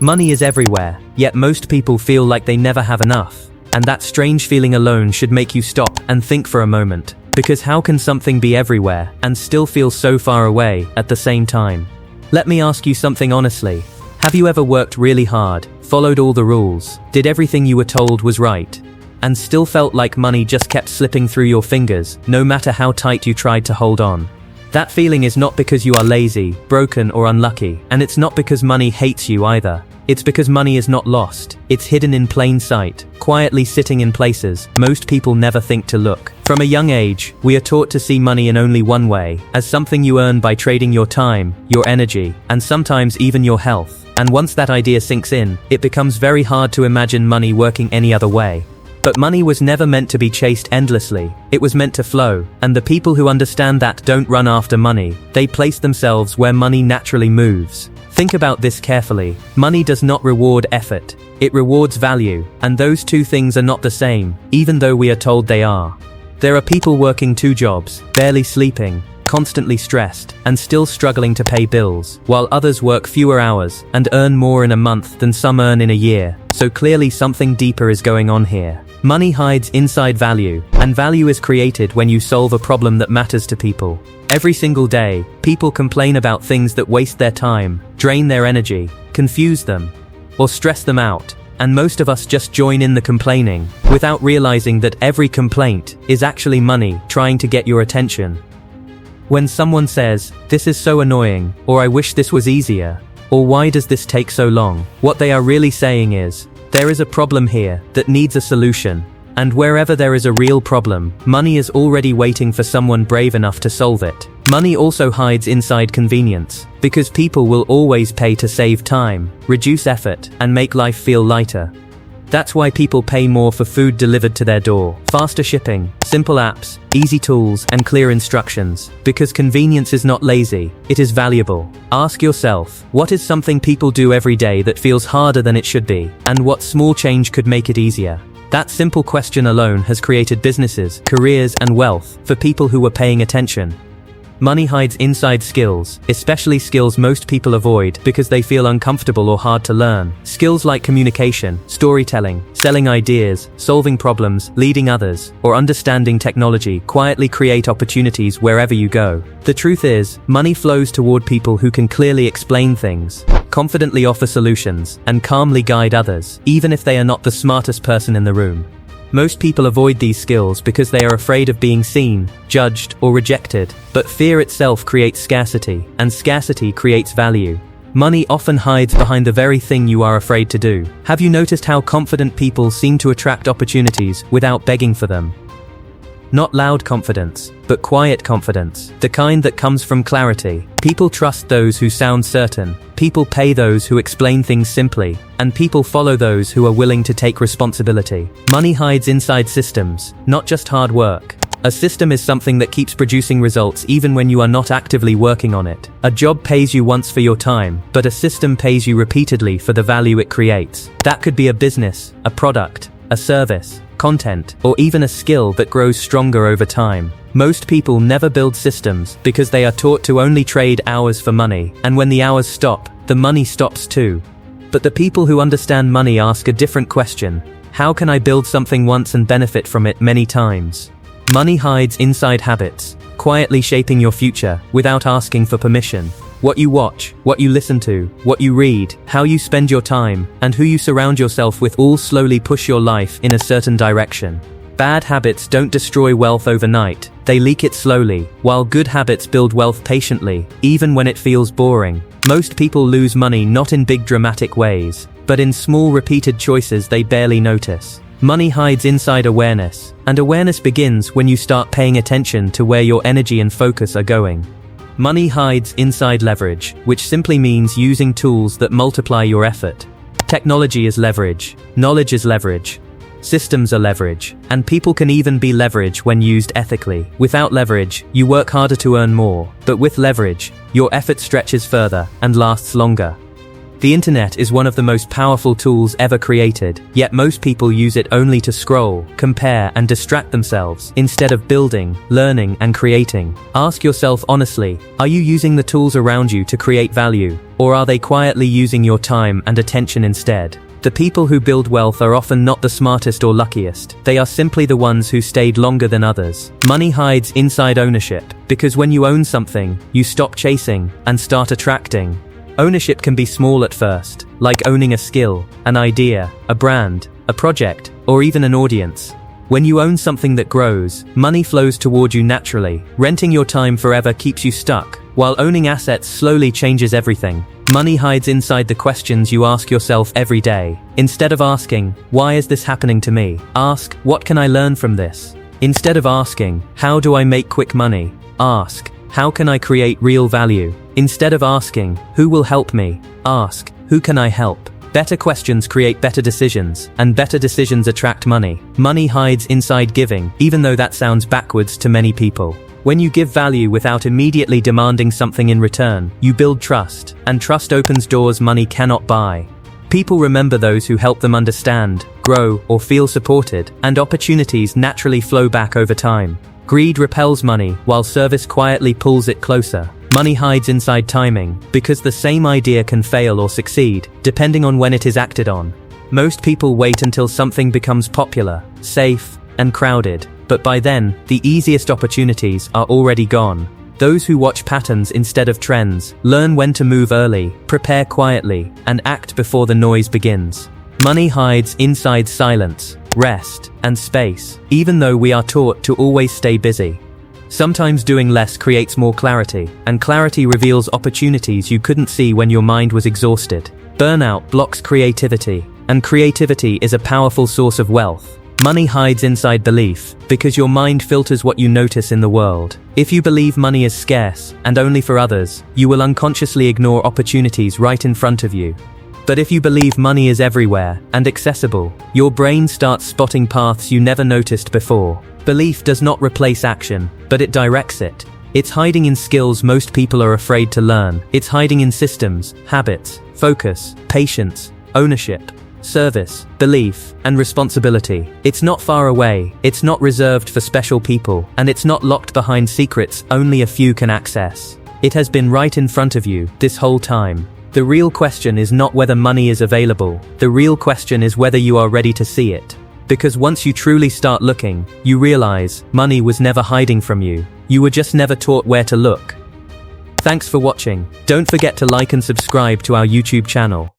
Money is everywhere, yet most people feel like they never have enough. And that strange feeling alone should make you stop and think for a moment. Because how can something be everywhere and still feel so far away at the same time? Let me ask you something honestly. Have you ever worked really hard, followed all the rules, did everything you were told was right, and still felt like money just kept slipping through your fingers, no matter how tight you tried to hold on? That feeling is not because you are lazy, broken, or unlucky, and it's not because money hates you either. It's because money is not lost. It's hidden in plain sight, quietly sitting in places most people never think to look. From a young age, we are taught to see money in only one way, as something you earn by trading your time, your energy, and sometimes even your health. And once that idea sinks in, it becomes very hard to imagine money working any other way. But money was never meant to be chased endlessly. It was meant to flow, and the people who understand that don't run after money. They place themselves where money naturally moves. Think about this carefully. Money does not reward effort. It rewards value, and those two things are not the same, even though we are told they are. There are people working 2 jobs, barely sleeping, constantly stressed, and still struggling to pay bills, while others work fewer hours and earn more in a month than some earn in a year. So clearly something deeper is going on here. Money hides inside value, and value is created when you solve a problem that matters to people. Every single day, people complain about things that waste their time, drain their energy, confuse them, or stress them out. And most of us just join in the complaining, without realizing that every complaint is actually money trying to get your attention. When someone says, "This is so annoying," or "I wish this was easier," or "Why does this take so long?" what they are really saying is, there is a problem here that needs a solution. And wherever there is a real problem, money is already waiting for someone brave enough to solve it. Money also hides inside convenience, because people will always pay to save time, reduce effort, and make life feel lighter. That's why people pay more for food delivered to their door, faster shipping, simple apps, easy tools, and clear instructions. Because convenience is not lazy, it is valuable. Ask yourself, what is something people do every day that feels harder than it should be? And what small change could make it easier? That simple question alone has created businesses, careers, and wealth for people who were paying attention. Money hides inside skills, especially skills most people avoid because they feel uncomfortable or hard to learn. Skills like communication, storytelling, selling ideas, solving problems, leading others, or understanding technology quietly create opportunities wherever you go. The truth is, money flows toward people who can clearly explain things, confidently offer solutions, and calmly guide others, even if they are not the smartest person in the room. Most people avoid these skills because they are afraid of being seen, judged, or rejected. But fear itself creates scarcity, and scarcity creates value. Money often hides behind the very thing you are afraid to do. Have you noticed how confident people seem to attract opportunities without begging for them? Not loud confidence, but quiet confidence, the kind that comes from clarity. People trust those who sound certain, people pay those who explain things simply, and people follow those who are willing to take responsibility. Money hides inside systems, not just hard work. A system is something that keeps producing results even when you are not actively working on it. A job pays you once for your time, but a system pays you repeatedly for the value it creates. That could be a business, a product, a service, content, or even a skill that grows stronger over time. Most people never build systems because they are taught to only trade hours for money, and when the hours stop, the money stops too. But the people who understand money ask a different question. How can I build something once and benefit from it many times? Money hides inside habits, quietly shaping your future without asking for permission. What you watch, what you listen to, what you read, how you spend your time, and who you surround yourself with all slowly push your life in a certain direction. Bad habits don't destroy wealth overnight, they leak it slowly, while good habits build wealth patiently, even when it feels boring. Most people lose money not in big dramatic ways, but in small repeated choices they barely notice. Money hides inside awareness, and awareness begins when you start paying attention to where your energy and focus are going. Money hides inside leverage, which simply means using tools that multiply your effort. Technology is leverage, knowledge is leverage, systems are leverage, and people can even be leverage when used ethically. Without leverage, you work harder to earn more, but with leverage, your effort stretches further and lasts longer. The internet is one of the most powerful tools ever created, yet most people use it only to scroll, compare, and distract themselves, instead of building, learning, and creating. Ask yourself honestly, are you using the tools around you to create value, or are they quietly using your time and attention instead? The people who build wealth are often not the smartest or luckiest. They are simply the ones who stayed longer than others. Money hides inside ownership, because when you own something, you stop chasing and start attracting. Ownership can be small at first, like owning a skill, an idea, a brand, a project, or even an audience. When you own something that grows, money flows toward you naturally. Renting your time forever keeps you stuck, while owning assets slowly changes everything. Money hides inside the questions you ask yourself every day. Instead of asking, why is this happening to me? Ask, what can I learn from this? Instead of asking, how do I make quick money? Ask, how can I create real value? Instead of asking, who will help me? Ask, who can I help? Better questions create better decisions, and better decisions attract money. Money hides inside giving, even though that sounds backwards to many people. When you give value without immediately demanding something in return, you build trust, and trust opens doors money cannot buy. People remember those who help them understand, grow, or feel supported, and opportunities naturally flow back over time. Greed repels money, while service quietly pulls it closer. Money hides inside timing, because the same idea can fail or succeed, depending on when it is acted on. Most people wait until something becomes popular, safe, and crowded, but by then, the easiest opportunities are already gone. Those who watch patterns instead of trends, learn when to move early, prepare quietly, and act before the noise begins. Money hides inside silence, rest, and space, even though we are taught to always stay busy. Sometimes doing less creates more clarity, and clarity reveals opportunities you couldn't see when your mind was exhausted. Burnout blocks creativity, and creativity is a powerful source of wealth. Money hides inside belief, because your mind filters what you notice in the world. If you believe money is scarce, and only for others, you will unconsciously ignore opportunities right in front of you. But if you believe money is everywhere, and accessible, your brain starts spotting paths you never noticed before. Belief does not replace action, but it directs it. It's hiding in skills most people are afraid to learn. It's hiding in systems, habits, focus, patience, ownership, service, belief, and responsibility. It's not far away, it's not reserved for special people, and it's not locked behind secrets only a few can access. It has been right in front of you this whole time. The real question is not whether money is available. The real question is whether you are ready to see it. Because once you truly start looking, you realize money was never hiding from you. You were just never taught where to look. Thanks for watching. Don't forget to like and subscribe to our YouTube channel.